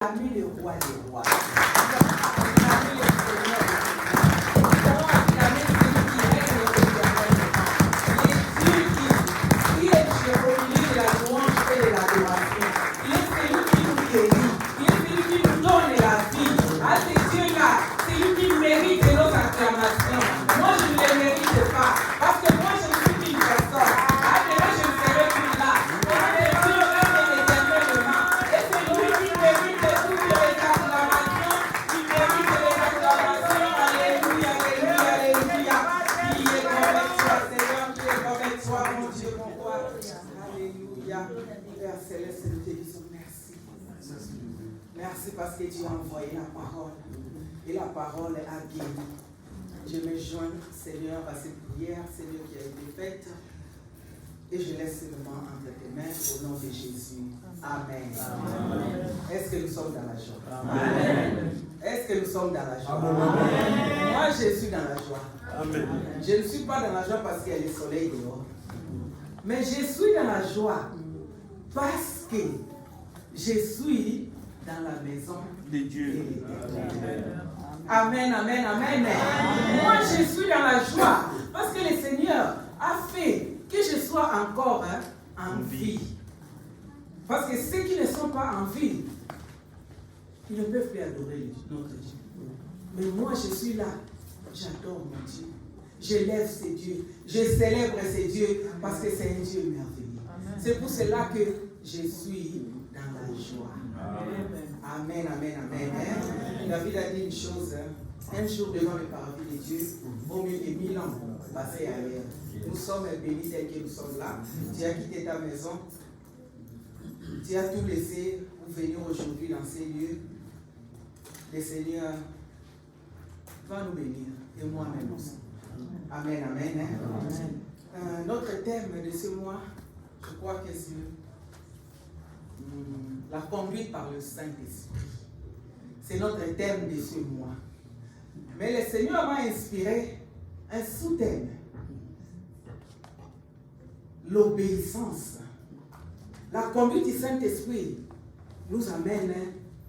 acclamer le roi des rois. Nous allons acclamer le Seigneur des seigneurs. Nous allons acclamer celui qui règne éternellement. Il est Dieu qui est au milieu de la louange et de l'adoration. Il est celui qui nous guérit. Il est celui qui nous donne la vie. Ah, c'est Dieu-là, c'est lui qui mérite nos acclamations. Moi, je ne les mérite pas. Parce que moi, je ne suis qu'une personne. Ah, mais moi, je ne serai plus là. Mais Dieu règne éternellement. Et c'est lui qui mérite toutes les acclamations. Qui mérite les acclamations. Alléluia, alléluia, alléluia. Qui est comme toi, Seigneur, qui est comme toi, mon Dieu, mon roi. Alléluia. Père céleste, nous te disons merci. Merci parce que tu as envoyé la parole. Et la parole a guéri. Je me joins, Seigneur, à cette prière, Seigneur, qui a été faite. Et je laisse seulement entre tes mains au nom de Jésus. Amen. Amen. Est-ce que nous sommes dans la joie? Amen. Est-ce que nous sommes dans la joie? Amen. Moi, je suis dans la joie. Amen. Je ne suis pas dans la joie parce qu'il y a le soleil dehors. Mais je suis dans la joie parce que je suis dans la maison de Dieu. Amen, amen, amen. Moi, je suis dans la joie parce que le Seigneur a fait que je sois encore en vie. Parce que ceux qui ne sont pas en vie, ils ne peuvent plus adorer notre Dieu. Mais moi, je suis là. J'adore mon Dieu. Je lève ces dieux. Je célèbre ces dieux parce que c'est un Dieu merveilleux. C'est pour cela que je suis dans la joie. Amen, amen, amen. David a dit une chose. Un jour devant le paradis de Dieu, vaut mieux que 1000 ans passés ailleurs. Nous sommes bénis tels que nous sommes là. Tu as quitté ta maison. Tu as tout laissé pour venir aujourd'hui dans ces lieux. Le Seigneur va nous bénir. Et moi-même aussi. Amen, amen. Notre thème de ce mois, je crois que c'est la conduite par le Saint-Esprit. C'est notre thème de ce mois. Mais le Seigneur m'a inspiré un sous-thème. L'obéissance. La conduite du Saint-Esprit nous amène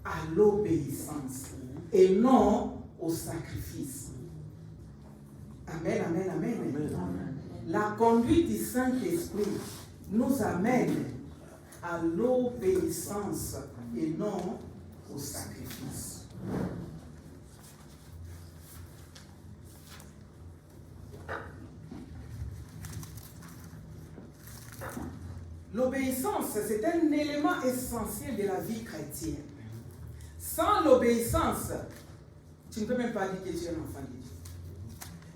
à l'obéissance et non au sacrifice. Amen, amen, amen. Amen. La conduite du Saint-Esprit nous amène à l'obéissance et non au sacrifice. L'obéissance, c'est un élément essentiel de la vie chrétienne. Sans l'obéissance, tu ne peux même pas dire que tu es un enfant de Dieu.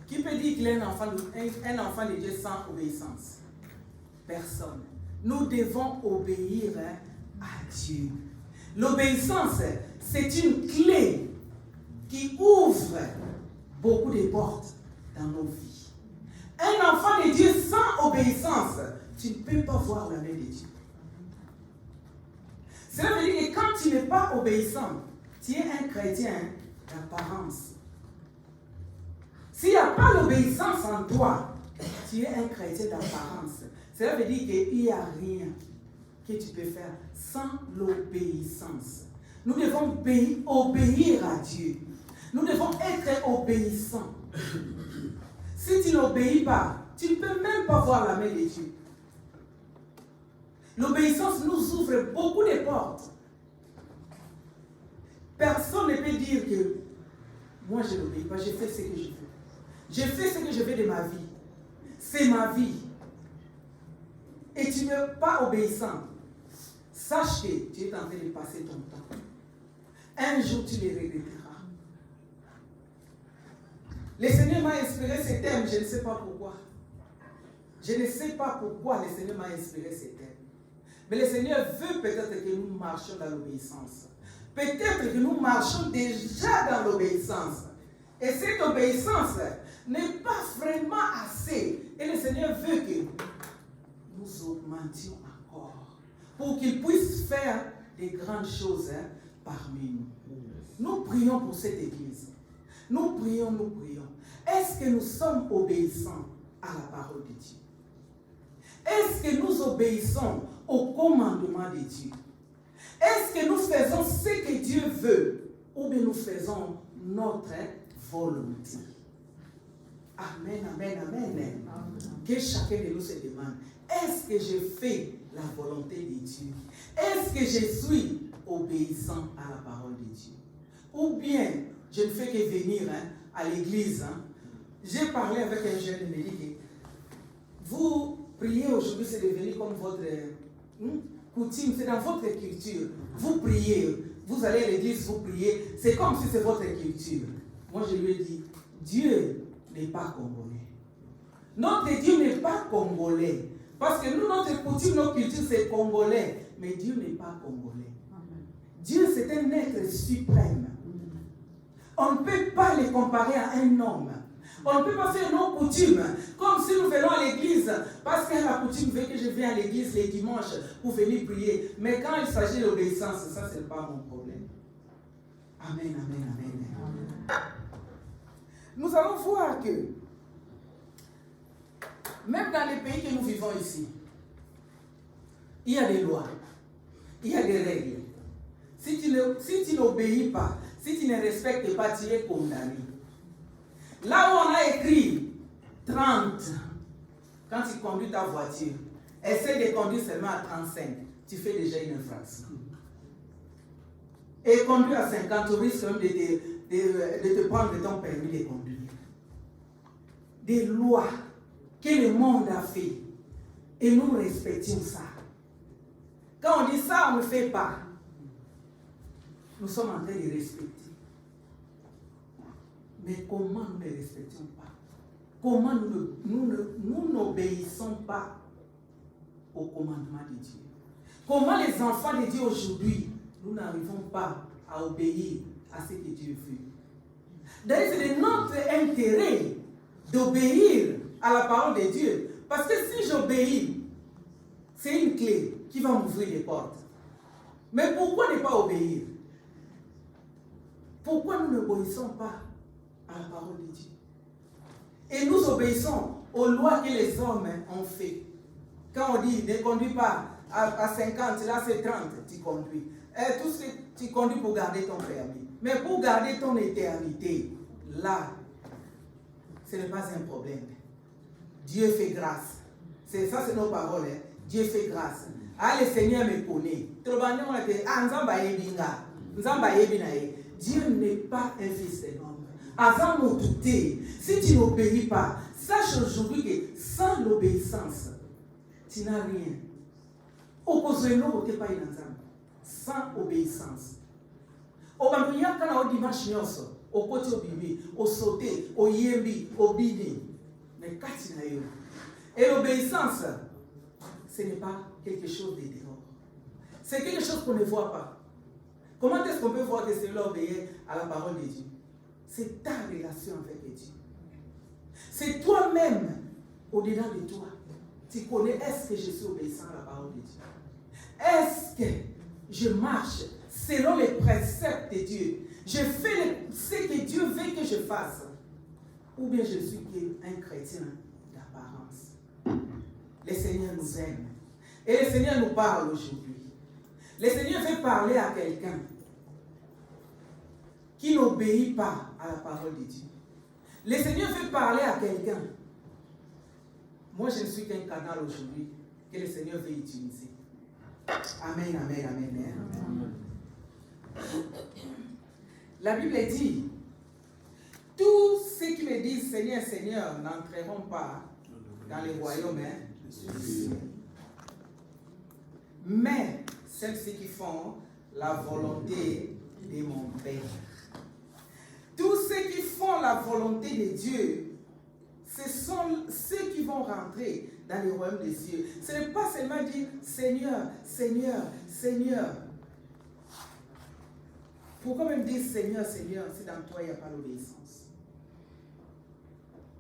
Qui peut dire qu'il est un enfant de Dieu sans obéissance? Personne. Nous devons obéir à Dieu. L'obéissance, c'est une clé qui ouvre beaucoup de portes dans nos vies. Un enfant de Dieu sans obéissance, tu ne peux pas voir la main de Dieu. Cela veut dire que quand tu n'es pas obéissant, tu es un chrétien d'apparence. S'il n'y a pas l'obéissance en toi, tu es un chrétien d'apparence. Cela veut dire qu'il n'y a rien que tu peux faire sans l'obéissance. Nous devons obéir à Dieu. Nous devons être obéissants. Si tu n'obéis pas, tu ne peux même pas voir la main de Dieu. L'obéissance nous ouvre beaucoup de portes. Personne ne peut dire que moi je n'obéis pas, je fais ce que je veux. Je fais ce que je veux de ma vie. C'est ma vie. Et tu n'es pas obéissant. Sache que tu es en train de passer ton temps. Un jour tu les regretteras. Le Seigneur m'a inspiré ce thème, je ne sais pas pourquoi. Je ne sais pas pourquoi le Seigneur m'a inspiré ce thème. Mais le Seigneur veut peut-être que nous marchions dans l'obéissance. Peut-être que nous marchons déjà dans l'obéissance. Et cette obéissance n'est pas vraiment assez. Et le Seigneur veut que nous augmentions encore. Pour qu'il puisse faire des grandes choses parmi nous. Nous prions pour cette église. Nous prions, nous prions. Est-ce que nous sommes obéissants à la parole de Dieu? Est-ce que nous obéissons au commandement de Dieu? Est-ce que nous faisons ce que Dieu veut ou bien nous faisons notre volonté? Amen, amen, amen. Amen. Que chacun de nous se demande, est-ce que je fais la volonté de Dieu? Est-ce que je suis obéissant à la parole de Dieu? Ou bien, je ne fais que venir à l'église. J'ai parlé avec un jeune, il me dit que vous priez aujourd'hui, c'est devenu comme votre coutume, c'est dans votre culture. Vous priez, vous allez à l'église, vous priez, c'est comme si c'est votre culture. Moi, je lui ai dit, Dieu n'est pas congolais. Notre Dieu n'est pas congolais. Parce que nous, notre coutume, notre culture, c'est congolais. Mais Dieu n'est pas congolais. Dieu, c'est un être suprême. On ne peut pas le comparer à un homme. On ne peut pas faire nos coutumes comme si nous venons à l'église. Parce que la coutume veut que je vienne à l'église les dimanches pour venir prier. Mais quand il s'agit de l'obéissance, ça, ce n'est pas mon problème. Amen, amen, amen. Amen. Nous allons voir que même dans les pays que nous vivons ici, il y a des lois, il y a des règles. Si tu n'obéis pas, si tu ne respectes pas, tu es condamné. Là où on a écrit 30, quand tu conduis ta voiture, essaie de conduire seulement à 35, tu fais déjà une infraction. Et conduire à 50, tu risques même de te prendre ton permis de conduire. Des lois que le monde a fait et nous respectons ça. Quand on dit ça, on ne fait pas. Nous sommes en train de respecter. Mais comment nous ne respectons pas? Comment nous n'obéissons pas au commandement de Dieu? Comment les enfants de Dieu aujourd'hui, nous n'arrivons pas à obéir à ce que Dieu veut? D'ailleurs, c'est de notre intérêt d'obéir à la parole de Dieu. Parce que si j'obéis, c'est une clé qui va m'ouvrir les portes. Mais pourquoi ne pas obéir? Pourquoi nous n'obéissons pas à la parole de Dieu? Et nous obéissons aux lois que les hommes ont fait. Quand on dit ne conduis pas à 50, là c'est 30, tu conduis. Et tout ce que tu conduis pour garder ton permis. Mais pour garder ton éternité, là, ce n'est pas un problème. Dieu fait grâce. C'est ça, c'est nos paroles. Hein. Dieu fait grâce. Ah, le Seigneur me connaît. Dieu n'est pas un fils de l'homme. Avant de douter, si tu n'obéis pas, sache aujourd'hui que sans l'obéissance, tu n'as rien. Sans obéissance. Au Banouya, quand on dit dimanche, au côté au bibi, au sauté, au yembi, au bini. Mais quand tu n'as eu. Et l'obéissance, ce n'est pas quelque chose de dehors. C'est quelque chose qu'on ne voit pas. Comment est-ce qu'on peut voir que cela obéir à la parole de Dieu? C'est ta relation avec Dieu. C'est toi-même, au-dedans de toi. Tu connais, est-ce que je suis obéissant à la parole de Dieu? Est-ce que je marche selon les préceptes de Dieu? Je fais ce que Dieu veut que je fasse? Ou bien je suis qu'un chrétien d'apparence? Le Seigneur nous aime. Et le Seigneur nous parle aujourd'hui. Le Seigneur veut parler à quelqu'un qui n'obéit pas à la parole de Dieu. Le Seigneur veut parler à quelqu'un. Moi, je ne suis qu'un canal aujourd'hui que le Seigneur veut utiliser. Amen, amen, amen. Amen. La Bible dit, tous ceux qui me disent Seigneur, Seigneur, n'entreront pas dans le royaume de Dieu. Mais ceux qui font la volonté de mon Père. Tous ceux qui font la volonté de Dieu, ce sont ceux qui vont rentrer dans le royaume des cieux. Ce n'est pas seulement dire Seigneur, Seigneur, Seigneur. Pourquoi même dire Seigneur, Seigneur, si dans toi il n'y a pas l'obéissance?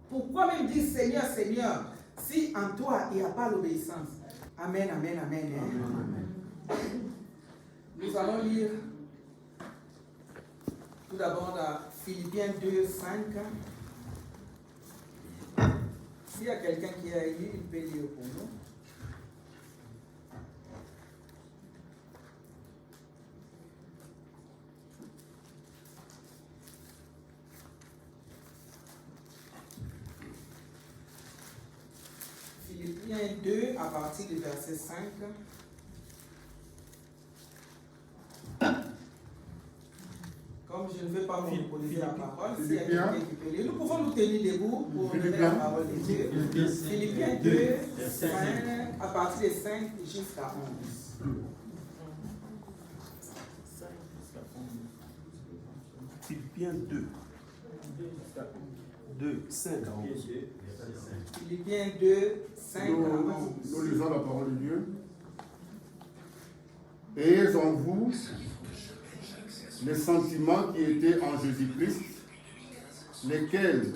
Pourquoi même dire Seigneur, Seigneur, si en toi il n'y a pas l'obéissance? Amen, amen, amen. Amen. Nous allons lire tout d'abord dans Philippiens 2, 5. S'il y a quelqu'un qui a lu, il peut lire pour nous. Philippiens 2 à partir du verset 5. Comme je ne vais pas monopoliser la parole, s'il y a quelqu'un qui peut lire, nous pouvons nous tenir debout pour donner la parole de Dieu. Philippiens 2, 5, à partir de 5 jusqu'à 11. Philippiens 2. 2, 5 à 11. Philippiens 2, 5 à 11. Nous lisons la parole de Dieu. Ayez en vous les sentiments qui étaient en Jésus-Christ, lesquels,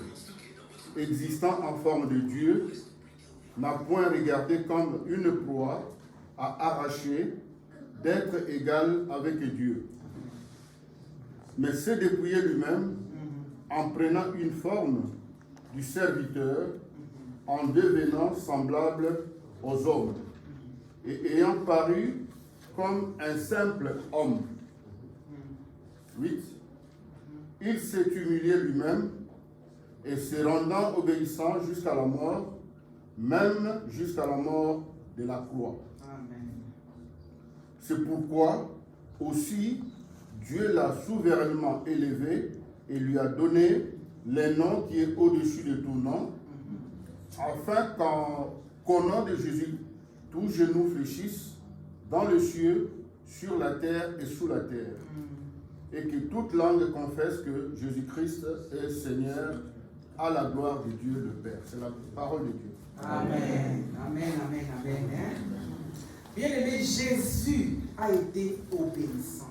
existant en forme de Dieu, n'a point regardé comme une proie à arracher d'être égal avec Dieu, mais s'est dépouillé lui-même en prenant une forme du serviteur, en devenant semblable aux hommes, et ayant paru comme un simple homme. 8. Il s'est humilié lui-même et se rendant obéissant jusqu'à la mort, même jusqu'à la mort de la croix. Amen. C'est pourquoi aussi Dieu l'a souverainement élevé et lui a donné le nom qui est au-dessus de tout nom, afin qu'au nom de Jésus, tout genou fléchisse dans le ciel, sur la terre et sous la terre, et que toute langue confesse que Jésus-Christ est Seigneur, à la gloire de Dieu le Père. C'est la parole de Dieu. Amen. Amen, amen, amen. Bien-aimé, Jésus a été obéissant.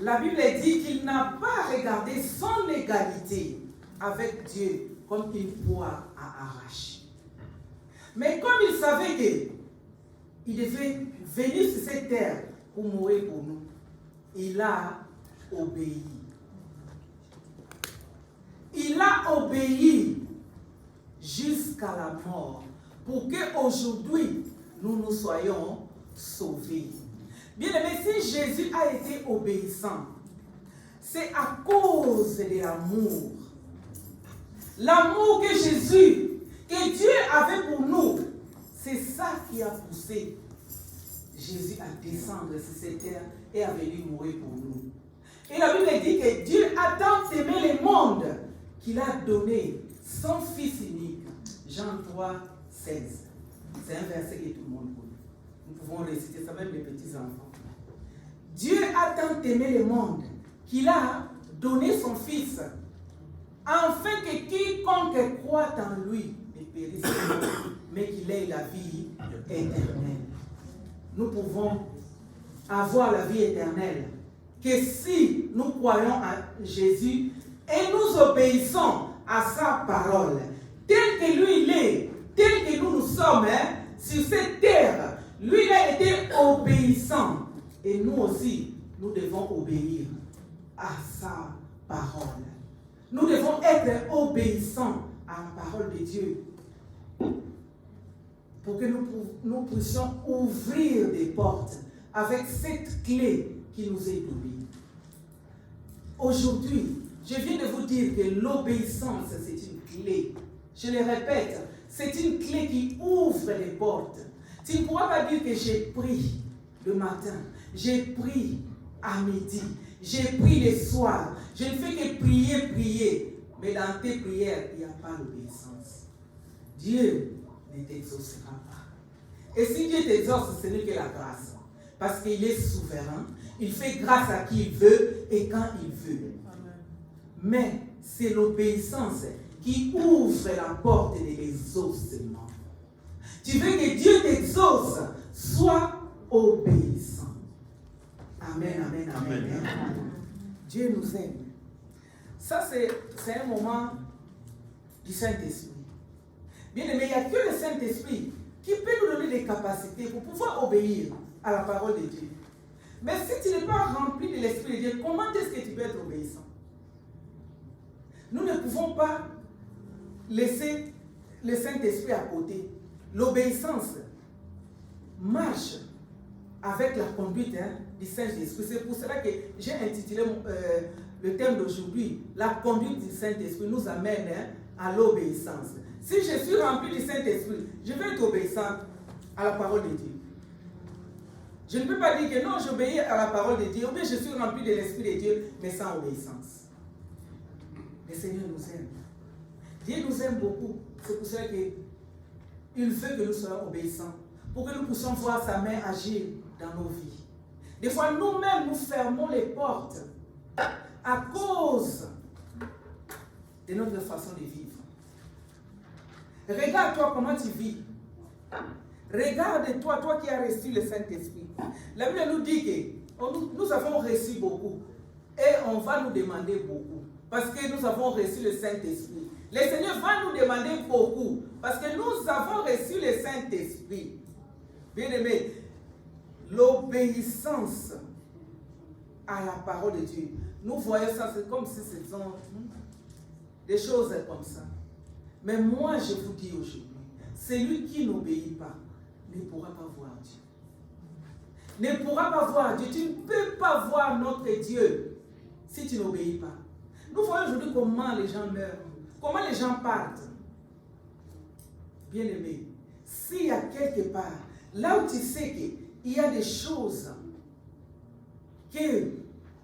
La Bible dit qu'il n'a pas regardé son égalité avec Dieu comme une proie à arracher. Mais comme il savait qu'il devait venir sur cette terre pour mourir pour nous, il a obéi. Il a obéi jusqu'à la mort pour qu'aujourd'hui nous soyons sauvés. Bien-aimé, si Jésus a été obéissant, c'est à cause de l'amour. L'amour que Jésus, que Dieu avait pour nous, c'est ça qui a poussé Jésus à descendre sur cette terre et à venir mourir pour nous. Et la Bible dit que Dieu a tant aimé le monde qu'il a donné son Fils unique. Jean 3, 16. C'est un verset que tout le monde connaît. Nous pouvons réciter ça, même les petits-enfants. Dieu a tant aimé le monde qu'il a donné son Fils, afin que quiconque croit en lui ne périsse pas, mais qu'il ait la vie éternelle. Nous pouvons avoir la vie éternelle que si nous croyons en Jésus et nous obéissons à sa parole, tel que lui il est, tel que nous sommes sur cette terre. Lui il a été obéissant et nous aussi, nous devons obéir à sa parole. Nous devons être obéissants à la parole de Dieu pour que nous puissions ouvrir des portes avec cette clé qui nous est donnée. Aujourd'hui, je viens de vous dire que l'obéissance, c'est une clé. Je le répète, c'est une clé qui ouvre les portes. Tu ne pourras pas dire que j'ai pris le matin, j'ai pris à midi, j'ai pris le soir. Je ne fais que prier. Mais dans tes prières, il n'y a pas l'obéissance. Dieu ne t'exaucera pas. Et si Dieu t'exauce, ce n'est que la grâce. Parce qu'il est souverain. Il fait grâce à qui il veut et quand il veut. Mais c'est l'obéissance qui ouvre la porte de l'exaucement. Tu veux que Dieu t'exauce, sois obéissant. Amen, amen, amen. Dieu nous aime. Ça, c'est un moment du Saint-Esprit. Bien aimé, il n'y a que le Saint-Esprit qui peut nous donner les capacités pour pouvoir obéir à la parole de Dieu. Mais si tu n'es pas rempli de l'Esprit de Dieu, comment est-ce que tu peux être obéissant? Nous ne pouvons pas laisser le Saint-Esprit à côté. L'obéissance marche avec la conduite du Saint-Esprit. C'est pour cela que j'ai intitulé le thème d'aujourd'hui, la conduite du Saint-Esprit nous amène à l'obéissance. Si je suis rempli du Saint-Esprit, je vais être obéissante à la parole de Dieu. Je ne peux pas dire que non, j'obéis à la parole de Dieu, ou bien je suis rempli de l'Esprit de Dieu, mais sans obéissance. Le Seigneur nous aime. Dieu nous aime beaucoup. C'est pour cela qu'il veut que nous soyons obéissants, pour que nous puissions voir sa main agir dans nos vies. Des fois, nous-mêmes, nous fermons les portes à cause de notre façon de vivre. Regarde-toi comment tu vis. Regarde-toi, toi qui as reçu le Saint-Esprit. La Bible nous dit que nous avons reçu beaucoup et on va nous demander beaucoup parce que nous avons reçu le Saint-Esprit. Le Seigneur va nous demander beaucoup parce que nous avons reçu le Saint-Esprit. Bien-aimé, l'obéissance à la parole de Dieu. Nous voyons ça, c'est comme si c'était des choses comme ça. Mais moi, je vous dis aujourd'hui, celui qui n'obéit pas ne pourra pas voir Dieu. Ne pourra pas voir Dieu. Tu ne peux pas voir notre Dieu si tu n'obéis pas. Nous voyons aujourd'hui comment les gens meurent, comment les gens partent. Bien-aimé, s'il y a quelque part, là où tu sais qu'il y a des choses que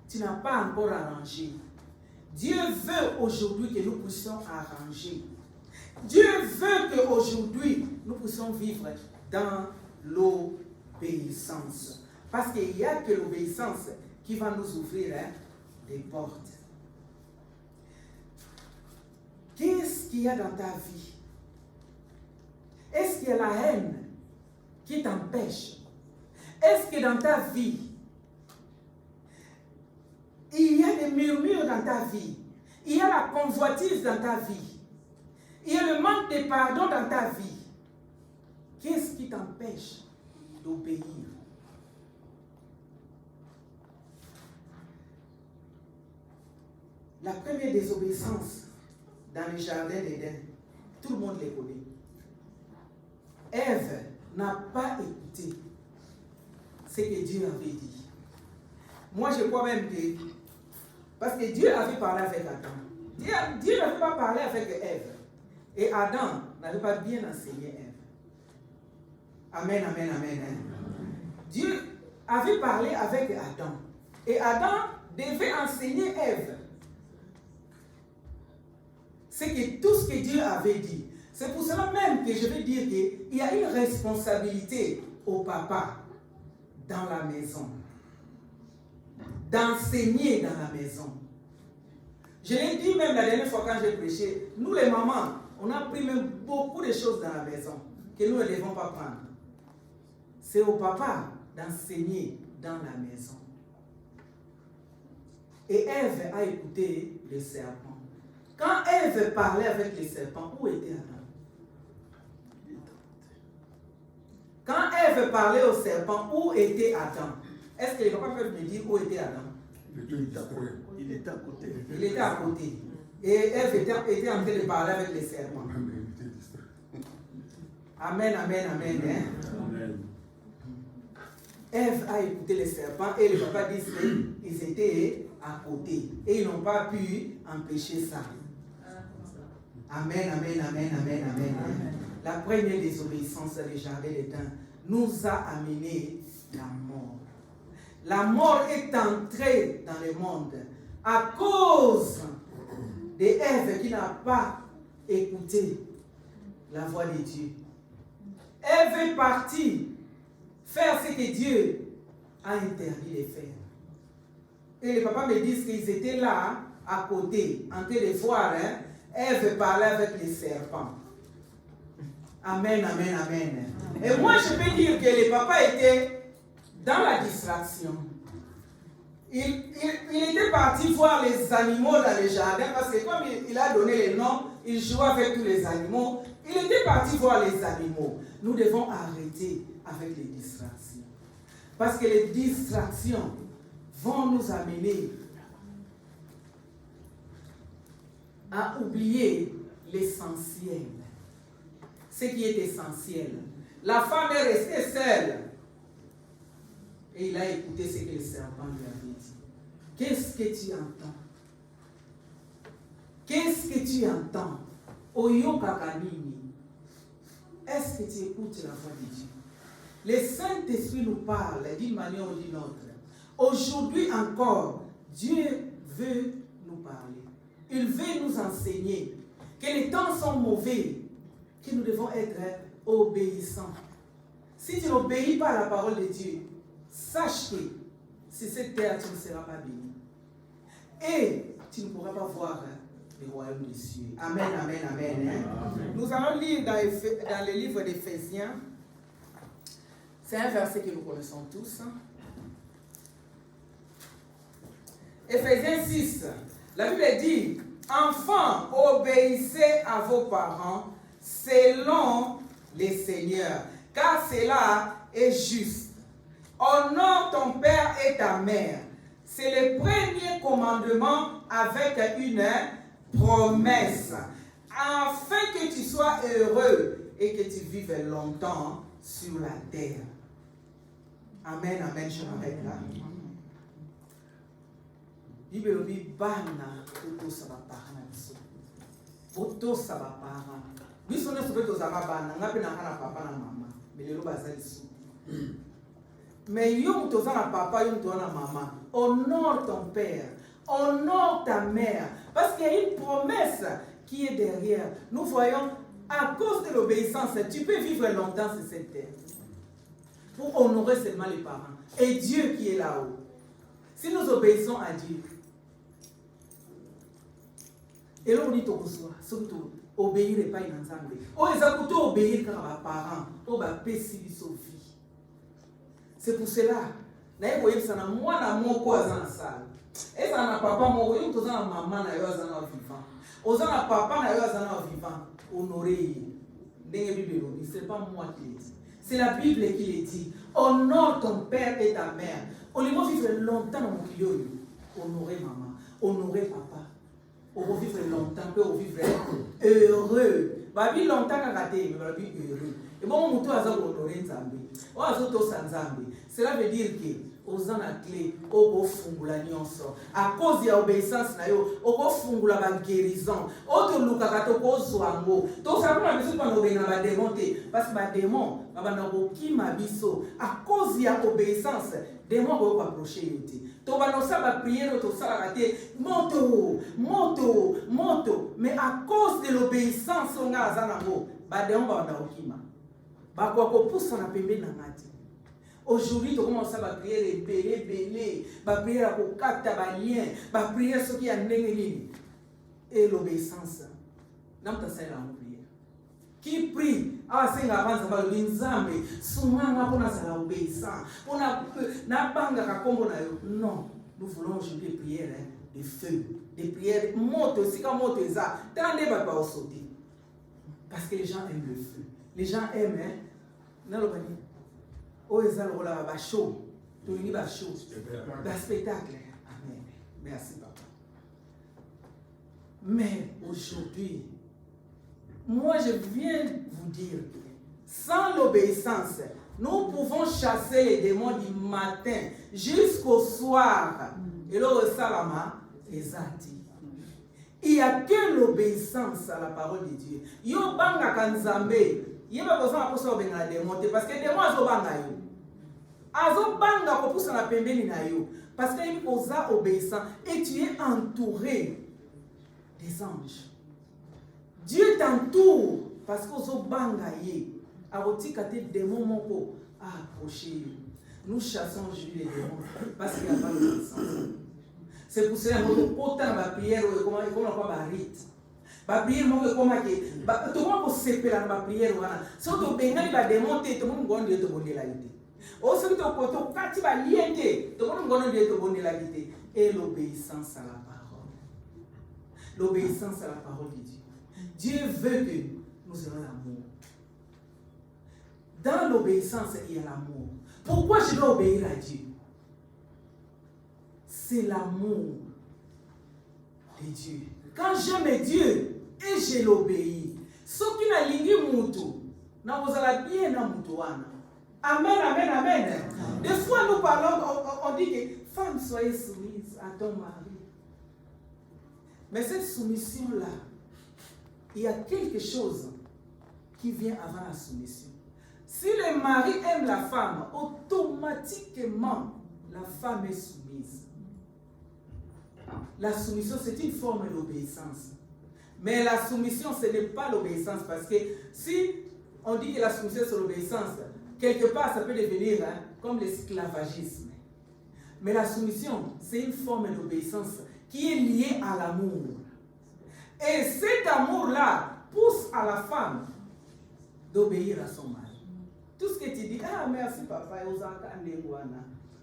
tu n'as pas encore arrangées, Dieu veut aujourd'hui que nous puissions arranger. Dieu veut qu'aujourd'hui, nous puissions vivre dans l'obéissance. Parce qu'il n'y a que l'obéissance qui va nous ouvrir des portes. Qu'est-ce qu'il y a dans ta vie? Est-ce qu'il y a la haine qui t'empêche? Est-ce que dans ta vie, il y a des murmures dans ta vie? Il y a la convoitise dans ta vie? Il y a le manque de pardon dans ta vie? Qu'est-ce qui t'empêche d'obéir? La première désobéissance dans le jardin d'Éden, tout le monde les connaît. Ève n'a pas écouté ce que Dieu avait dit. Moi, je crois même que, parce que Dieu avait parlé avec Adam. Dieu n'avait pas parlé avec Ève. Et Adam n'avait pas bien enseigné Ève. Amen, amen, amen. Dieu avait parlé avec Adam. Et Adam devait enseigner Ève. C'est que tout ce que Dieu avait dit. C'est pour cela même que je veux dire qu'il y a une responsabilité au papa dans la maison. D'enseigner dans la maison. Je l'ai dit même la dernière fois quand j'ai prêché, nous les mamans, on a pris même beaucoup de choses dans la maison que nous ne devons pas prendre. C'est au papa d'enseigner dans la maison. Et Ève a écouté le serpent. Quand Ève parlait avec le serpent, où était Adam? Quand Ève parlait au serpent, où était Adam? Est-ce que les papas peuvent me dire où était Adam? Il était à côté. Il était à côté. Et Ève était en train de parler avec le serpent. Amen, amen, amen. Amen. Ève a écouté le serpent et le papa dit qu'ils étaient à côté. Et ils n'ont pas pu empêcher ça. Amen, amen, amen, amen, amen. La première désobéissance dans le jardin d'Éden nous a amené la mort. La mort est entrée dans le monde à cause d'Ève qui n'a pas écouté la voix de Dieu. Ève est partie faire ce que Dieu a interdit de faire. Et les papas me disent qu'ils étaient là, à côté, en train de voir, Ève parlait avec les serpents. Amen, amen, amen. Et moi, je peux dire que les papas étaient dans la distraction. Il était parti voir les animaux dans le jardin, parce que comme il a donné les noms, il jouait avec tous les animaux. Il était parti voir les animaux. Nous devons arrêter avec les distractions. Parce que les distractions vont nous amener à oublier l'essentiel. Ce qui est essentiel. La femme est restée seule. Et il a écouté ce que le serpent lui avait dit. Qu'est-ce que tu entends? Qu'est-ce que tu entends? Oyo kakanini. Est-ce que tu écoutes la voix de Dieu? Le Saint-Esprit nous parle d'une manière ou d'une autre. Aujourd'hui encore, Dieu veut nous parler. Il veut nous enseigner que les temps sont mauvais, que nous devons être obéissants. Si tu n'obéis pas à la parole de Dieu, sache que sur cette terre, tu ne seras pas béni. Et tu ne pourras pas voir le royaume des cieux. Amen, amen, amen. Amen. Nous allons lire dans le livre d'Éphésiens. C'est un verset que nous connaissons tous. Éphésiens 6. La Bible dit, enfants, obéissez à vos parents selon les seigneurs, car cela est juste. Honore ton père et ta mère. C'est le premier commandement avec une promesse, afin que tu sois heureux et que tu vives longtemps sur la terre. Amen, amen, je m'arrête là. Bible dit, bana, auto ça va parler. Auto ça va parler. Nous sommes sur le zama bana, n'a pas na papa na maman, mais le bazali sou. Mais yom to na papa, yom to na maman. Honore ton père, honore ta mère, parce qu'il y a une promesse qui est derrière. Nous voyons, à cause de l'obéissance, tu peux vivre longtemps sur cette terre. Pour honorer seulement les parents. Et Dieu qui est là-haut. Si nous obéissons à Dieu, et là on dit surtout, obéir pas une ensemble. Oh, ils ont plutôt obéir car les parents, oh, bah, péci du vie. C'est pour cela. Naye voyez ça na moi na moko azana sala. Et ça na papa moko, yo to na maman na yo azana vivant. Ozana papa na yo azana vivant. Honorer. Ndenge Bible dit, c'est pas moi qui le dis. C'est la Bible qui le dit. Honore ton père et ta mère. On les va vivre longtemps dans mon clio. Honorer maman, honorer papa. On va vivre longtemps, on va vivre heureux. Va vivre longtemps à rater, mais va vivre heureux. Et bon, mon tour à honorer Nzambe. On a tout Nzambe. Cela veut dire que aux en clé, au fungula nyonso. À cause de l'obéissance na yo, au fungula ba guérison. Au to luka kato ko zwango. To sa kuna biso pa no bena ba démonter parce que ba démon, ba na ko kima biso. À cause de l'obéissance, démon ko approcher yote. To ba no sa ba prière to sa raté moto. Mais à cause de l'obéissance on a zanango, ba démon ba na okima. Ba ko ko poussa na pembe na ngati. Aujourd'hui, tu commences à prier belé, à prier à kokata balien, à prier ce qui a nengeli. Et l'obéissance. N'a pas ça la prière. Qui prie, ah c'est avance ba l'inzambe, soumanga pona ça l'obéissance. On a na banga ka kombo na yo. Non, nous voulons aujourd'hui des prières de feu, des prières moto, si comme moto ça, tendez pas pas sauter. Parce que les gens aiment le feu. Les gens aiment non le panier. Oh, ils ont le show. Tu as le show. Le spectacle. Amen. Merci, papa. Mais aujourd'hui, moi, je viens vous dire que sans l'obéissance, nous pouvons chasser les démons du matin jusqu'au soir. Et le salama, les ati. Il n'y a que l'obéissance à la parole de Dieu. Yo banga kanzambe. Il n'y a pas besoin de démonter parce que les démons sont banga yo. Azo banga ko poussa na pembeni na yo parce que il osa obéissant et tu es entouré des anges. Dieu t'entoure parce que ozo banga ye. Arotika te démons moko a approcher. Nous chassons aujourd'hui les démons parce qu'il n'y a pas l'obéissance. C'est pour cela que nous portons la prière et comment on va rite. La prière, tout le monde peut se séparer dans la prière. Si on va démonter, tout le monde va dire que tu la idée. Aussi, tu vas lier, tout le monde va dire que tu la idée. Et l'obéissance à la parole. L'obéissance à la parole de Dieu. Dieu veut que nous ayons l'amour. Dans l'obéissance, il y a l'amour. Pourquoi je dois obéir à Dieu? C'est l'amour de Dieu. Quand j'aime Dieu et je l'obéis, ce qui n'a lingi mutu, na vous allez bien na mutuana. Amen, amen, amen. Des fois nous parlons, on dit que femme soyez soumise à ton mari. Mais cette soumission-là, il y a quelque chose qui vient avant la soumission. Si le mari aime la femme, automatiquement, la femme est soumise. La soumission, c'est une forme d'obéissance. Mais la soumission, ce n'est pas l'obéissance. Parce que si on dit que la soumission, c'est l'obéissance, quelque part, ça peut devenir comme l'esclavagisme. Mais la soumission, c'est une forme d'obéissance qui est liée à l'amour. Et cet amour-là pousse à la femme d'obéir à son mari. Tout ce que tu dis, ah merci papa,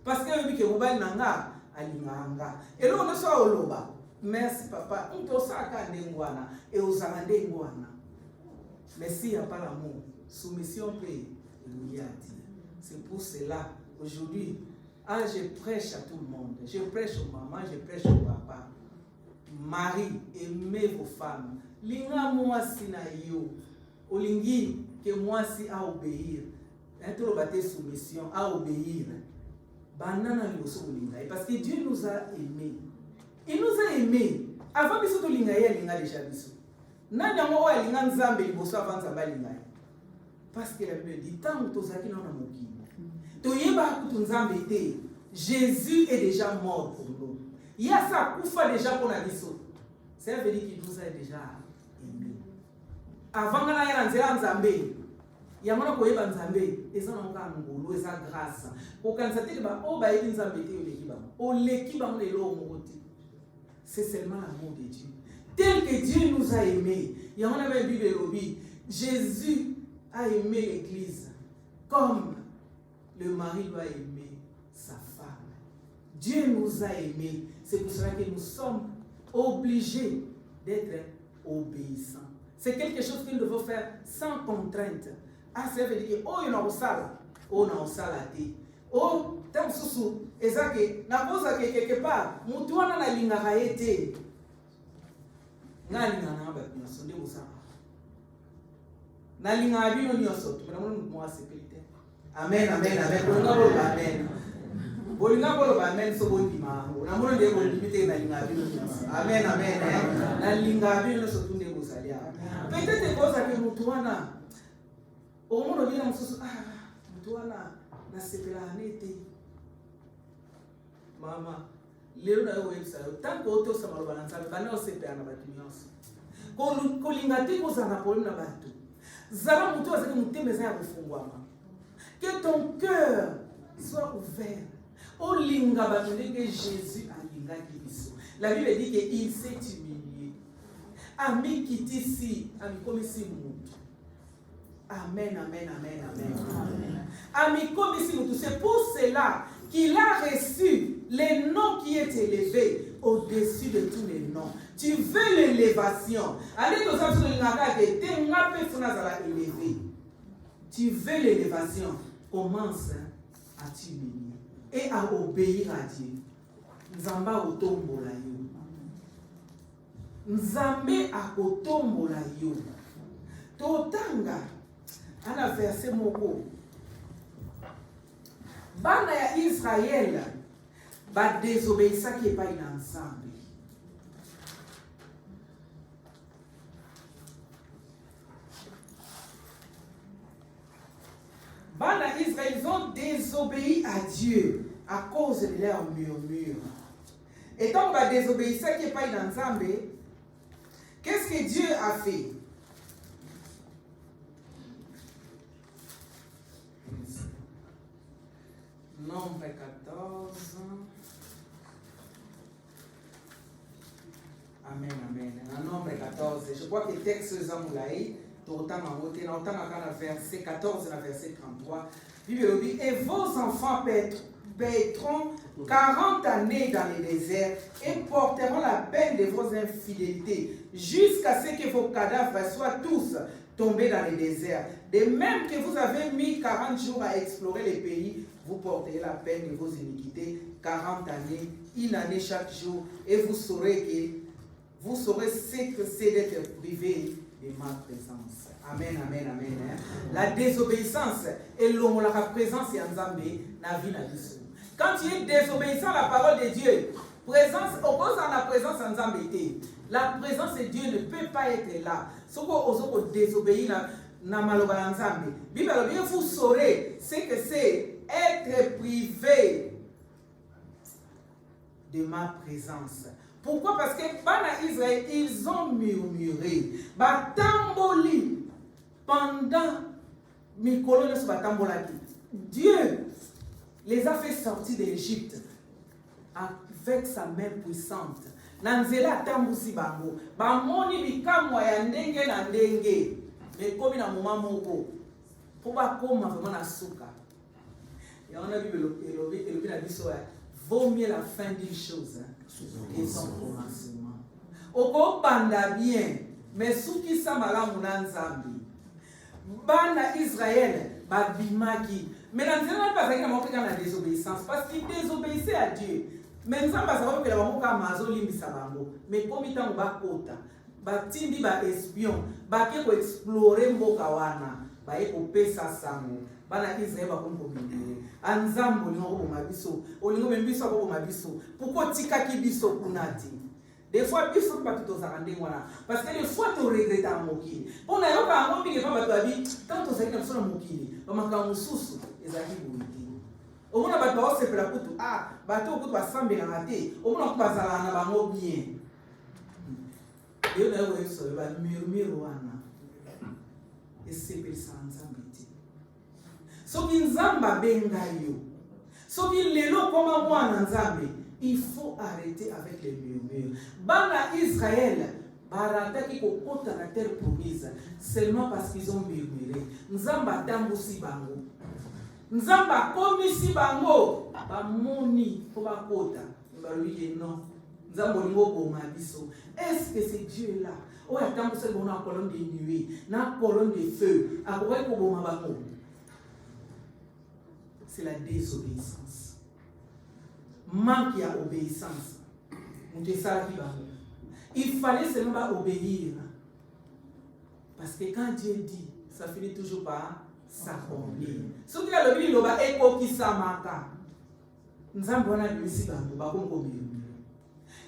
parce que je dis que vous avez nanga alinganga. Et là on est sur oloba. Merci papa, on te saka ndengwana et aux ndengwana. Mais s'il n'y a pas l'amour, soumission peut y a dit. C'est pour cela aujourd'hui, je prêche à tout le monde. Je prêche aux mamans, je prêche aux papas. Marie, aimez vos femmes. Linga moi si na yo. Olingi que moi si à obéir. Introbaté soumission à obéir. Banana liboso olinga. Parce que Dieu nous a aimés. Il nous a aimés. Avant biso to linga ya linga déjà biso. Nani yango wa linga nzambe liboso avant nzamba linga. Parce que la Bible dit tant tozaki na mokili. Toyeba kutu nzambe te. Jésus est déjà mort pour nous. Il y a ça koufa déjà pour la biso. Ça veut dire qu'il nous a déjà aimés. Avant ngana ya nzela nzambe. Yamana koyeba nzambe ezana nga ngolo eza grâce. Kokanisa te ba o ba yebi nzambe te olekiba. Olekiba mo lelo mokoti. C'est seulement l'amour de Dieu. Tel que Dieu nous a aimés. Yamana ba Bible lobi. Jésus a aimé l'église comme le mari doit aimer sa femme. Dieu nous a aimés. C'est pour cela que nous sommes obligés d'être obéissants. C'est quelque chose que nous devons faire sans contrainte. Ah, ça veut dire que oh, il y a un sala, oh, il y a un salati. Oh, tant sous ezake, na boza quelque part, mutuana na linga haete. Ngali na ba kuna sonde boza. Na linga abino nyoso, tumana mo sécurité. Amen, amen, amen. Bolinga bolo amen. Bolinga bolo amen so bondi mango. Na mo ndé bondi bité na linga abino nyoso. Amen, amen. Na linga abino so tunde bozalia. Peut-être boza que mutuana au monde vient mususu mutuana na sepela nete. Mama, lelo na yo website. Tant que auto sa maloba na nzambe bana o sepela na batu nyonso. Ko linga te ko zana problème na batu. Zala mutu azaki mutemeza ya kufungwama. Que ton cœur soit ouvert. Au linga batu que Jésus a linga kibiso. La Bible dit qu'il s'est humilié. Ami kitisi, ami komisi mutu. Amen, amen, amen, amen. Ami komisi mutu, c'est pour cela qu'il a reçu le nom qui est élevé au-dessus de tous les noms. Tu veux l'élévation. Allez, tu veux l'élévation. Commence à t'humilier et à obéir à Dieu. Nzamba otombola yo. Nzambe akotombola yo. Totanga. Ana verset moko. Bana ya Israël ba désobéissa qui est pas ensemble. Bana Israël, ils ont désobéi à Dieu à cause de leur murmure. Et donc, bah, désobéissant qui n'est pas dans Zambé, qu'est-ce que Dieu a fait? Nombre 14. Amen, amen. Nombre 14. Je crois que le texte Zamoulaï, verset 14 et verset 33, Bible dit, et vos enfants paîtront 40 années dans le désert et porteront la peine de vos infidélités jusqu'à ce que vos cadavres soient tous tombés dans le désert. De même que vous avez mis 40 jours à explorer le pays, vous porterez la peine de vos iniquités 40 années, une année chaque jour, et vous saurez ce que c'est d'être privé de ma présence. Amen, amen, amen. La désobéissance est la présence de Nzambe na vie na biso. Quand tu es désobéissant à la parole de Dieu, présence, oppose à la présence en Zambété. La présence de Dieu ne peut pas être là. Ce que vous désobéir na maloba Nzambe. Bible bien vous saurez ce que c'est être privé de ma présence. Pourquoi? Parce que Bana Israël, ils ont murmuré. Batamboli pendant Mikolo ne se batambolaki. Dieu les a fait sortir de l'Égypte avec sa main puissante. Nanzela tambusi bango. Bamoni bikamwa ya ndenge na ndenge. Mais comme na moment moko. Pour ba koma vraiment na suka. Et on a vu le la biso vaut mieux la fin d'une chose que son commencement. Oko banda bien, mais souki sa malamu na Nzambi. Bana Israël babimaki. Mais dans Nzambi pas ça qui na la désobéissance parce qu'il désobéissait à Dieu. Mais Nzambi ça va que la bango ka mazo limbisa bango. Mais comme itango ba kota, ba tindi ba espion, ba ke ko explorer mboka wana, ba e ko pesa sango. Bana Israël ba kongo bindele. Anzambo lingo ko mabiso, olingo membiso ko mabiso. Pourquoi tikaki biso kunati? Des fois biso ba tuto zakande wana. Parce que des fois tu regrettes en mokili. Pour na yoka ngombi ke ba babi, tant to zakina biso na mokili, ba makamususu ezaki buiti. Omona bato ba osepela kutu bato kutu basambela ngate omona ko bazala na bango bien yo na yo so ba murmure wana esepelisa Nzambe te soki Nzamba benga yo soki lelo koma mwana Nzambe il faut arrêter avec les murmures. Bana Israël barataki kokota na terre promise seulement parce qu'ils ont murmuré. Nzamba tambusi bango. Nzamba komisi bango bamoni po bakota balobi non Nzamba lingo boma biso. Est-ce que c'est Dieu là o ya tambusa bona colonne de nuée na colonne de feu akoki ko boma bango? C'est la désobéissance. Manque à obéissance. Il fallait seulement obéir. Parce que quand Dieu dit, ça finit toujours par s'accomplir. Ce qui a le but, c'est que Samaka. Nous avons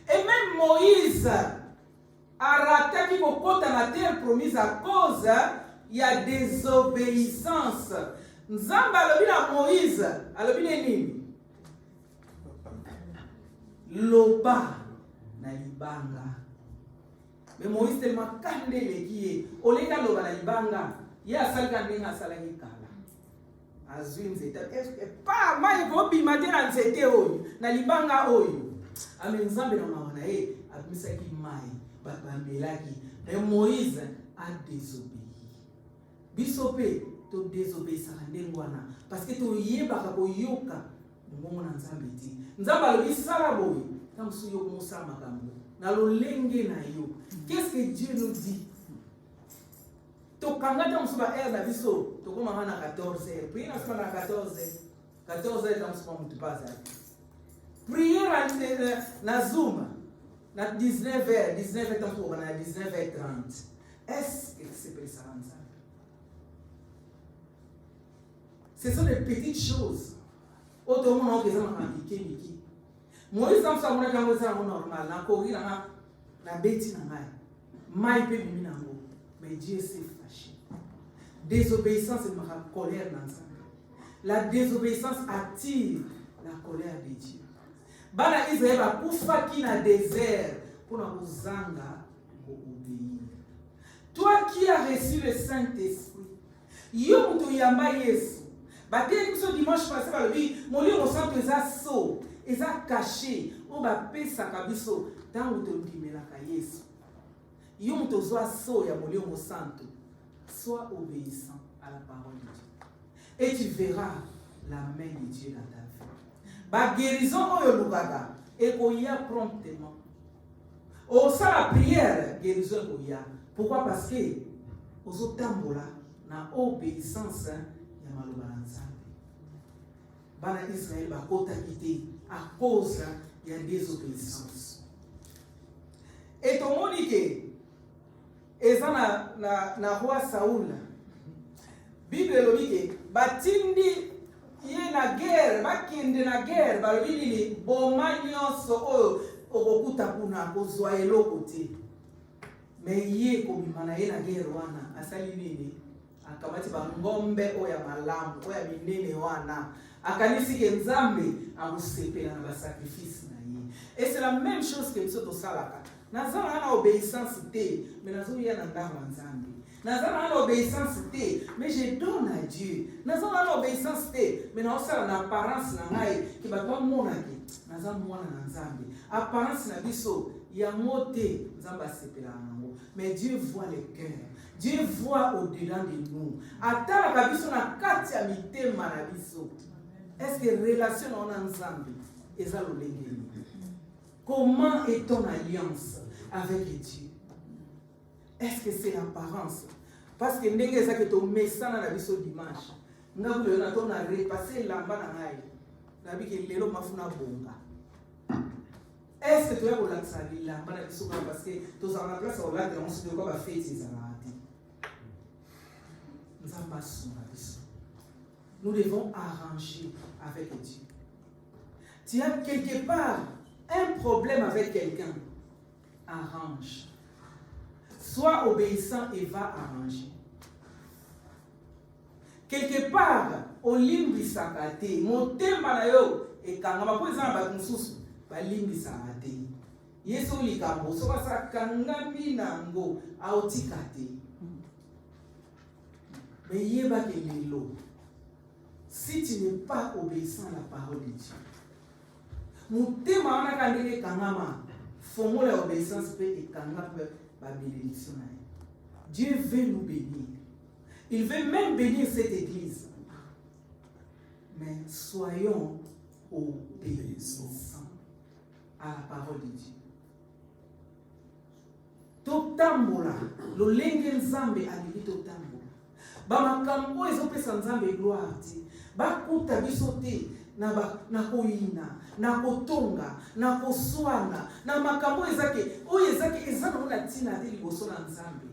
et même Moïse a raté qu'il faut la terre promise à cause il y a désobéissance. Nous avons le Moïse, a le but loba na libanga. Mais Moïse tellement kande lekiye olenga loba na libanga ya salika ndenga salaki kala azwi nzeta pa mai ko bimate na nzete oyo na libanga oyo ame Nzambe na mawana abimisaki mai bambelaki. Mais Moïse a désobéi. Bisope to désobéissance ndengwana parce que to yebaka ko yoka mbongo na Nzambe ti. Nzamba alobi sala boye tamsu yo musa makambo na lolenge na yo. Qu'est-ce que Dieu nous dit? To kangata musuba na biso to koma na 14h. Prier na sema na 14h tamsu mutu paza. Prier na Zoom na 19h tamsu na 19h30. Est-ce que c'est précis ça? Ce sont des petites choses. Autrement, on a des gens qui ont dit Moïse a fait un peu normal, na courir na bêtise na mai peut venir na mo, mais Dieu s'est fâché. Désobéissance c'est ma colère dans ça. La désobéissance attire la colère de Dieu. Bana Israël va kufa ki na désert pour na kozanga obéir. Toi qui as reçu le Saint-Esprit, yo muto yamba Yesu. Baté ce dimanche passé par lui, mon lieu au centre eza so, eza caché, on va pesa kabiso dans où te dimela ka Yesu. Yo muto zoa so ya mon lieu au centre. Sois obéissant à la parole de Dieu. Et tu verras la main de Dieu dans ta vie. Ba guérison oyo lukaga et koya promptement. Au ça la prière guérison koya. Pourquoi? Parce que aux otambola na obéissance ya maloba na Nzambe. Bana Israël bakota kité à cause ya désobéissance. Et tout le monde dit eza na roi Saoul. Bible lobi ke batindi ye na guerre, bakende na guerre, balobi ni boma nyonso oyo okokuta kuna kozwa eloko te. Mais ye kobima na ye na guerre wana asali nini? Akamati bangombe oya malamu oya minene wana akanisi ke Nzambe akusepela na sacrifice na ye. Et c'est la même chose que biso tosalaka. Nazala na obéissance te, mais nazoya na ndako Nzambe. Nazala na obéissance te, mais je donne à Dieu. Nazala na obéissance te, mais na osala na apparence na ngai ki bato mona ki nazala mwana na Nzambe. Apparence na biso ya moté Nzambe asepela nango. Mais Dieu voit le cœur. Dieu voit au-delà de nous. Atala kabiso na kati ya mitema na biso. Est-ce que relation na Nzambe eza lolenge? Comment est ton alliance avec Dieu? Est-ce que c'est l'apparence? Parce que ndenge eza ke to mesana na biso dimanche. Ngabulo na to na repasser lamba na ngai. Na biki lelo mafuna bonga. Est-ce que tu as relaxé lamba na biso parce que to za na place au lac on se doit ba fête ça na ati. Nzamba sona biso. Nous devons arranger avec Dieu. Tu as quelque part un problème avec quelqu'un, arrange. Sois obéissant et va arranger. Quelque part, au limbi sakate, motema na yo, et quand on va poser un bateau sous, ba limbi sakate. Yeso likambo, so sa kangami nango, aotikate. Mais yeba kelelo. Si tu n'es pas obéissant à la parole de Dieu, motema wana kandele kangama, fongo la obéissance peut et kangama peut ba bénédiction. Dieu veut nous bénir. Il veut même bénir cette église. Mais soyons obéissants à la parole de Dieu. Totambola, lo lenge Nzambe alibi totambola. Ba makambo ezopesa Nzambe gloire ti. Ba kuta biso te na koyina, na kotonga, na koswana, na makambo ezake, oyo ezake ezana na tina te liboso na Nzambe.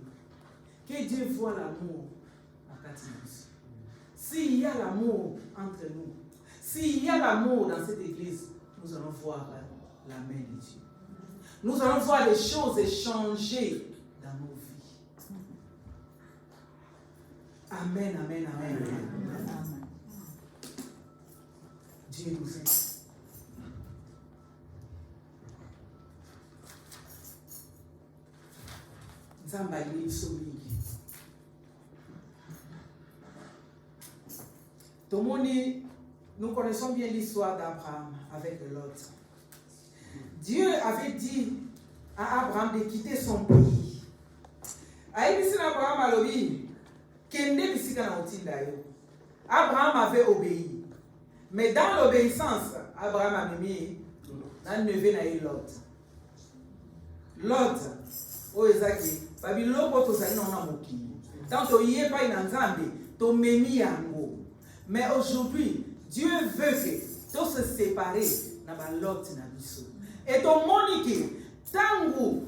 Que Dieu voit l'amour à Katinus. S'il y a l'amour entre nous, s'il y a l'amour dans cette église, nous allons voir la main de Dieu. Nous allons voir les choses changer dans nos vies. Amen, amen, amen. Amen. Dieu nous aide. Nzamba ali somingi. Tomoni, nous connaissons bien l'histoire d'Abraham avec Lot. Dieu avait dit à Abraham de quitter son pays. Abraham avait obéi. Mais dans l'obéissance, Abraham a mis un neveu na Lot. Lot, o ezaki, babi loko to sali na moki. Tant to yé pas na Nzambe, to memi yango. Mais aujourd'hui, Dieu veut que tous se séparer na ba Lot na biso. Et ton monique, tango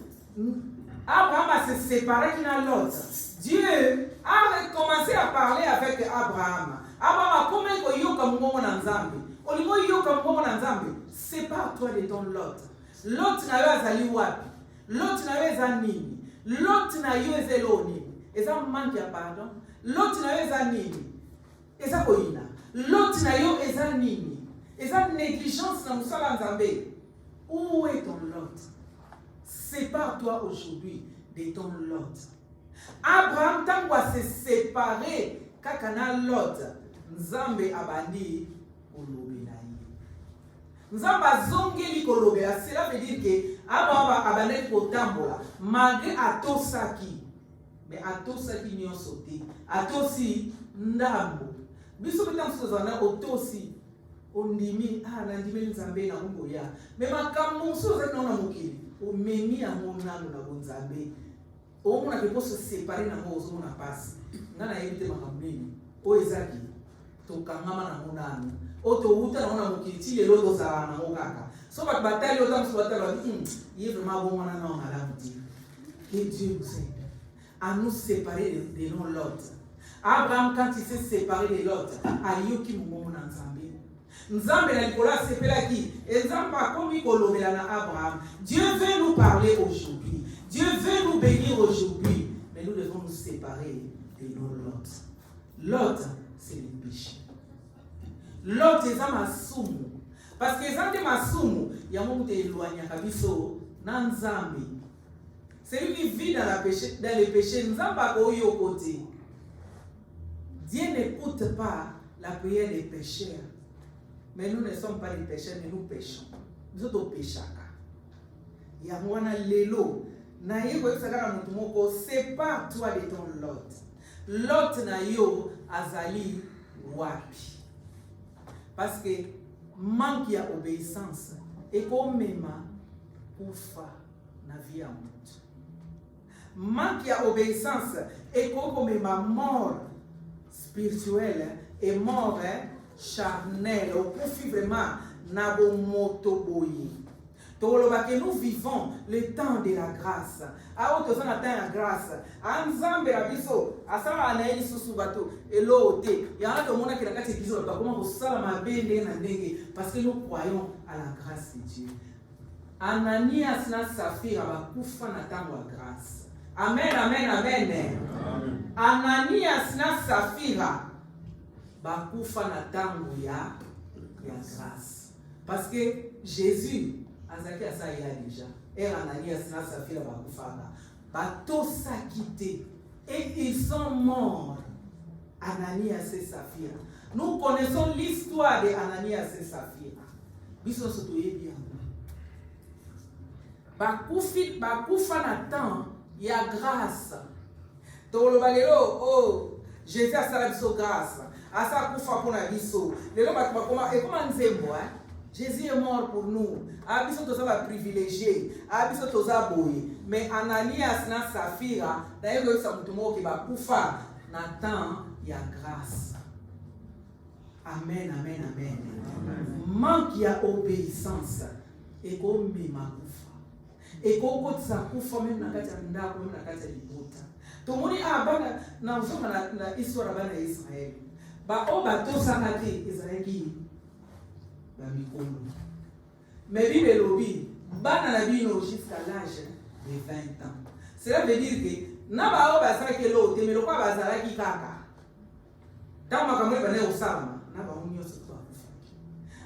Abraham a se séparé de Lot. Dieu a commencé à parler avec Abraham. Abraham a commencé yoka mungo na Nzambe. Olingo yoka mungo na Nzambe. Sépare-toi de ton Lot. Lot na yo azali wapi? Lot na yo ezanini? Lot na yo ezeloni? Eza manque ya pardon? Lot na yo ezanini? Eza koina? Lot na yo ezanini? Eza négligence na musala Nzambe. Où est ton Lot? Sépare-toi aujourd'hui de ton Lot. Abraham tango a se séparer kakana Lot. Nzambe abandi kolobela ye. Nzambe azongeli kolobela. Cela veut dire que Abraham abandi kotambola malgré atosaki. Mais atosaki nyonso te. Atosi ndambo. Biso betamso zana otosi. Ondimi na ndimi Nzambe na mungo ya. Mais makambo so za na mokili. O memi ya monano na Nzambe. O mona ke poso séparer na mo zo na passe. Ngana yebite makambini. O ezaki to kangama na monano. O to uta na mokili ti lelo to za na ngokaka. So ba batali o tamso batala yi vraiment bon wana na ngala muti. Que Dieu nous aide à nous séparer de nos Lot. Abraham quand il s'est séparé de Lot, ayoki mungo na Nzambe. Nzambe na likola sepelaki. Nzambe akomi kolobela na Abraham. Dieu veut nous parler aujourd'hui. Dieu veut nous bénir aujourd'hui. Mais nous devons nous séparer de nos Lot. Lot, c'est le péché. Lot, c'est un masumu. Parce que c'est un masumu. Il y a un monde éloigné à Kabiso, Nanzambi. Celui qui vit dans le péché, Nzamba koyi au côté. Dieu n'écoute pas la prière des pécheurs. Mais nous ne sommes pas des pécheurs, mais nous péchons. Nous sommes pécheurs. Il y a un lelo. Sépare-toi de ton Lot. Lot na yo azali wapi. Parce que manque ya obéissance et comme même kufa na vie à mutu. Manque ya obéissance et comme même mort spirituelle et mort charnelle. Au profit vraiment na bo moto boyi. Que nous vivons le temps de la grâce. A auto sana temps la grâce. Anzambe abiso asala anaeli susu bato elote. Ya hata mona kila kati biso ba comment osala mabende na ndenge parce que nous croyons à la grâce de Dieu. Ananias na Safira bakufa na tango ya grâce. Amen amen amen. Amen. Ananias na Safira bakufa na tango ya grâce. Parce que Jésus Azaki Asaya déjà. Et Ananias na Safira bakufanga. Bato sa quitté. Et ils sont morts. Ananias et Safira. Nous connaissons l'histoire de Ananias et Safira. Biso sotoye bien. Bakufa na temps, il y a grâce. Tolo balelo oh Jésus a sala biso grâce. Asa kufa pona biso. Lelo bakoma et comment nzembo hein? Jésus est mort pour nous. Abiso toza privilégié. Abiso toza boye. Mais Ananias na Safira, d'ailleurs ça mutumo ki ba kufa na temps ya grâce. Amen amen amen. Manque ya obéissance et comme ma kufa. Et koko tsa kufa même na kati ya ndako même na kati ya libota. Tomoni abana na usoka na histoire bana ya Israël. Ba o bato sakati Israël mais Bible lobby, bana na bino jusqu'à l'âge de 20 ans. Cela veut dire que na ba o basala ke lo te me lo kwa bazala ki kaka. Tama kamwe bana o sama, na ba unyo se toi.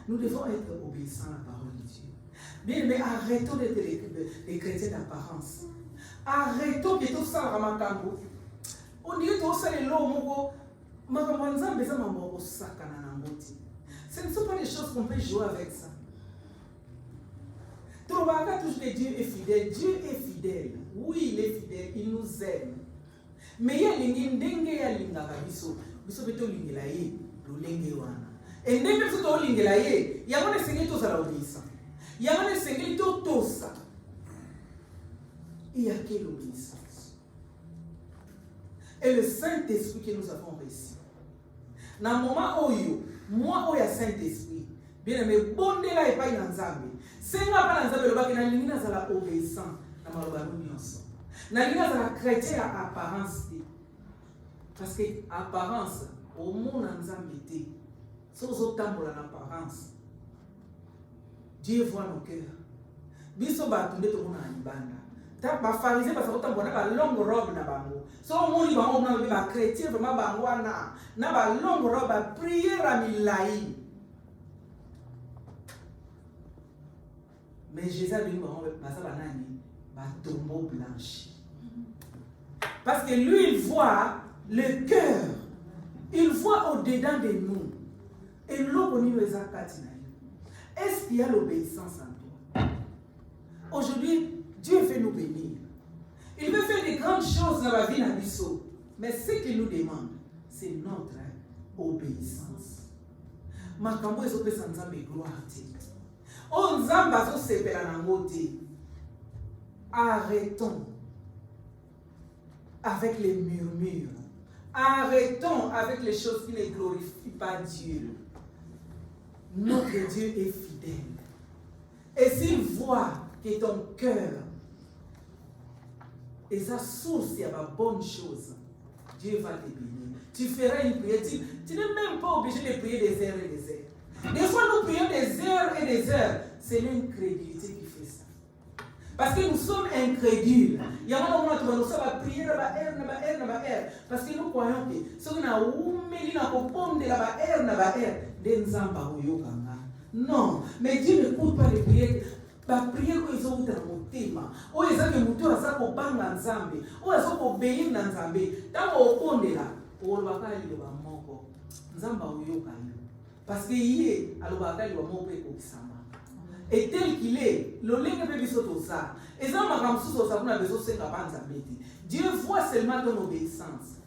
Nous devons être obéissants à la parole de Dieu. Bien, mais arrêtons d'être les chrétiens d'apparence. Arrêtons de tout ça ramakambo. On dit tout ça les lots moko makamanza beza mambo osakana na ngoti. Ce ne sont pas des choses qu'on peut jouer avec ça. Trouvaka toujours que Dieu est fidèle. Dieu est fidèle. Oui, il est fidèle. Il nous aime. Mais il y a l'ingindenge ya lingaka biso. Biso beto lingela ye. Lulenge wana. Et ndenge biso to lingela ye. Yamone sengeli to sala obéissant. Yamone sengeli to tosa. Il y a quelle obéissance? Et le Saint-Esprit que nous avons reçu. Dans le moment où moi, il y a Saint-Esprit. Bien aimé, bon délai et pas dans Nzambe. C'est pas dans Nzambe, le bac est dans la obéissance. Dans ma loi, nous sommes. Dans la chrétien à apparence. Parce que apparence, au monde en Nzambe, sans autant pour l'apparence. Dieu voit nos cœurs. Biso ba tunde to mona ibanda. Ta ba pharisien ba sakota bona ba longue robe na bango. So moni ba on na ba chrétien vraiment bango na ba longue robe ba prière à milai. Mais Jésus a dit ba ça ba nani ba tombeau blanchi. Parce que lui il voit le cœur. Il voit au-dedans de nous. Et l'eau au niveau zakati na. Est-ce qu'il y a l'obéissance en toi? Aujourd'hui, Dieu veut nous bénir. Il veut faire des grandes choses dans la vie d'Abisso. Mais ce qu'il nous demande, c'est notre obéissance. Makambo ezope sanzambe gloire te. O nzamba zo sepela nangote. Arrêtons avec les murmures. Arrêtons avec les choses qui ne glorifient pas Dieu. Notre Dieu est fidèle. Et s'il voit que ton cœur est sa source à la bonne chose, Dieu va te bénir. Tu feras une prière. Tu n'es même pas obligé de prier des heures et des heures. Des fois, nous prions des heures et des heures. C'est l'incrédulité qui fait ça. Parce que nous sommes incrédules. Il y a un moment où nous sommes à prier parce que nous croyons que ce qu'on a oumeli na kopombe la de nzamba oyokanga. Non, mais Dieu n'écoute pas les prières. La prière que ils ont dans mon thème. Oh, ils ont que mutu asa ko banga nzambe. Oh, asa ko beyi na nzambe. Tango okondela, olobaka liloba moko. Nzamba oyoka yo. Parce que yé alobaka liloba moko ekokisama. Et tel qu'il est, le lingue peut biso to ça. Et ça ma kamsu so ça pour na beso senga banzambe. Dieu voit seulement ton obéissance.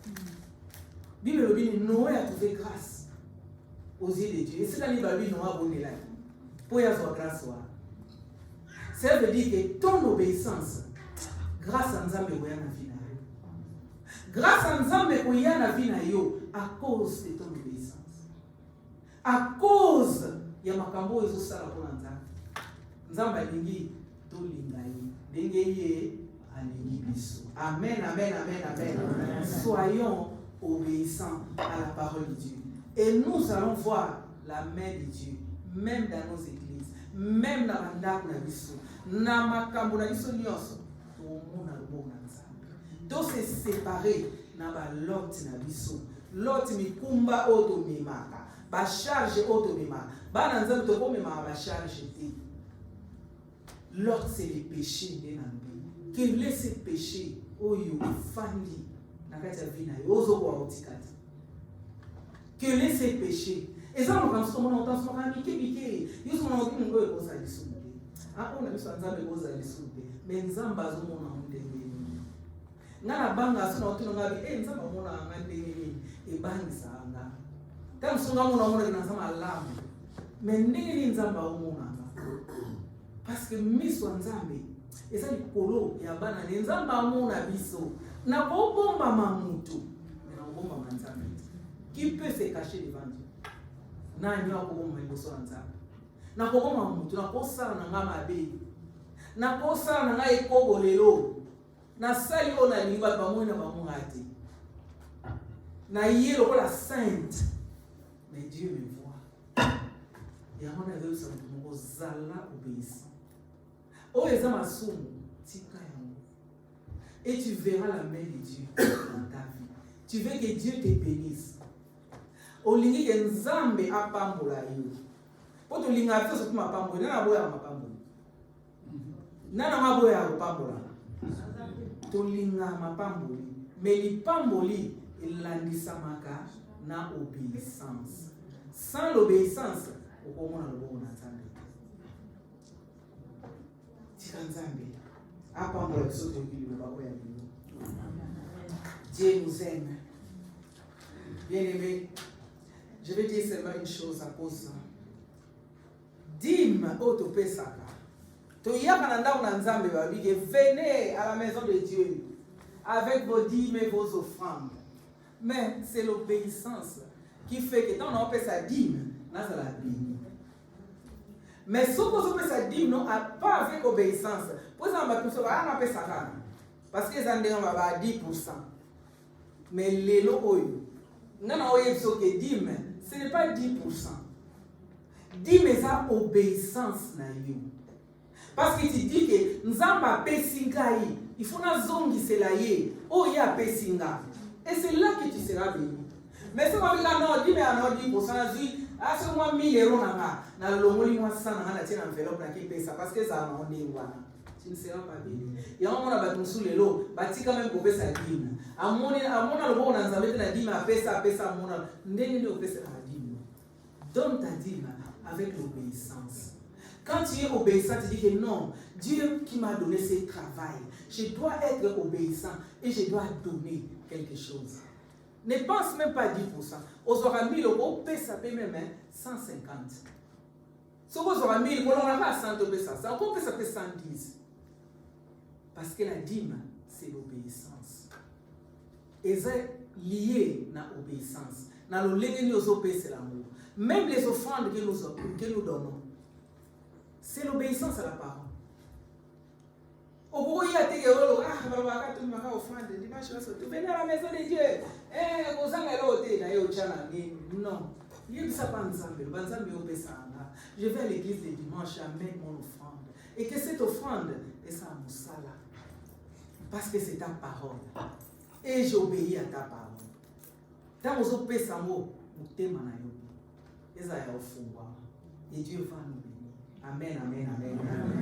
Bible le dit Noé a trouvé grâce aux yeux de Dieu. Et c'est là Bible Noé bonne là. Pour y avoir grâce wa. Ça veut dire que ton obéissance, grâce à Nzambe koya na vie na yo. Grâce à Nzambe koya na vie na yo, à cause de ton obéissance. À cause ya makambo ezo sala pour Nzambe. Nzambe alingi to lingai. Ndenge ye alingi biso. Amen, amen, amen, amen. Soyons obéissants à la parole de Dieu. Et nous allons voir la main de Dieu, même dans nos églises, même dans la ndako na biso. Na makambo na biso nyonso tomona loboko na Nzambe. To se séparer na ba lot na biso. Lot mikumba oto mimaka. Ba charge oto mimaka. Ba na Nzambe to komema ba charge te. Lot c'est les péchés de Nzambe. Quel est ce péché oyo fandi na kati ya vie na yo ozo kwa otikati. Quel est ce péché? Et ça on pense comment on entend son ami kibike. Yo so na ngo ko sa lisu. Ah, on a vu ça Nzambe goza lisube. Mais Nzambe azomona ndenge nini. Ngana banga sona otuno ngabi Nzambe mona ngande nini e bangisa anga. Tam sunga mona na Nzambe alamu. Mais ndenge nini Nzambe omona anga. Parce que miso Nzambe eza likolo ya bana ne Nzambe amona biso. Na ko bomba mamutu. Na bomba Nzambe. Qui peut se cacher devant Dieu? Na nyo ko bomba liboso Nzambe. Na kokoma mutu na kosala na ngama abe na kosala na ngai kobolelo na sali ona liba bamona bamungati na yelo ko la sainte. Mais Dieu me voit. Et on a vu ça pour zala obéissant. Oh les hommes assument tika yango. Et tu verras la main de Dieu dans ta vie. Tu veux que Dieu te bénisse. Olingi ke Nzambe apambola yo. Poto linga afso kuma pambo na boya mapambo. Nana maboya mapambo. To linga mapambo. Mais li pamboli ilandisa maka na obéissance. Sans l'obéissance, okomona lobo na Nzambe. Tika Nzambe. Apambo biso to kili baba ya biso. Dieu nous aime. Bien-aimé, je vais dire seulement une chose à cause. Dîme auto pesaka. Toyaka na ndako na Nzambe babike, venez à la maison de Dieu avec vos dîmes et vos offrandes. Mais c'est l'obéissance qui fait que quand on appelle sa dîme, là ça la béni. Mais ce qu'on appelle sa dîme, non, pas avec obéissance. Pour ça, on appelle ça parce que ça va 10%. Mais les lots, dîme, ce n'est pas 10%. Dîme eza obéissance na yo. Parce que tu dis que Nzamba pesinga yi, il faut na zongi sela ye, o ya pesinga. Et c'est là que tu seras béni. Mais si on dit non, dîme à non 10%, dit ah c'est moi 1000 € na longoli moi 100 na tiena enveloppe na ki pesa parce que ça m'a dit wana. Tu ne seras pas béni. Et on a battu sous les lots, bati quand même pour pesa dîme. Amona le bon na Nzambe na dîme a pesa amona, ndenge ni opesa na dîme. Donne ta dîme avec l'obéissance. Quand tu es obéissant, tu dis que non, Dieu qui m'a donné ce travail, je dois être obéissant et je dois donner quelque chose. Ne pense même pas 10%. Aux aura 1000 €, ça peut même 150. Si vous aurez 1000 €, on aura 100 €, ça peut ça peut 110. Parce que la dîme, c'est l'obéissance. Et c'est lié à l'obéissance. Dans le légni aux opé, c'est l'amour. Même les offrandes que nous donnons, c'est l'obéissance à la parole. Au bout, il y a des offrandes. Tu venez à la maison de Dieu. Non. Je vais à l'église le dimanche, j'amène mon offrande. Et que cette offrande est ça à Moussala. Parce que c'est ta parole. Et j'obéis à ta parole. Tant aux autres ça mot, et Dieu va nous bénir. Amen, amen, amen.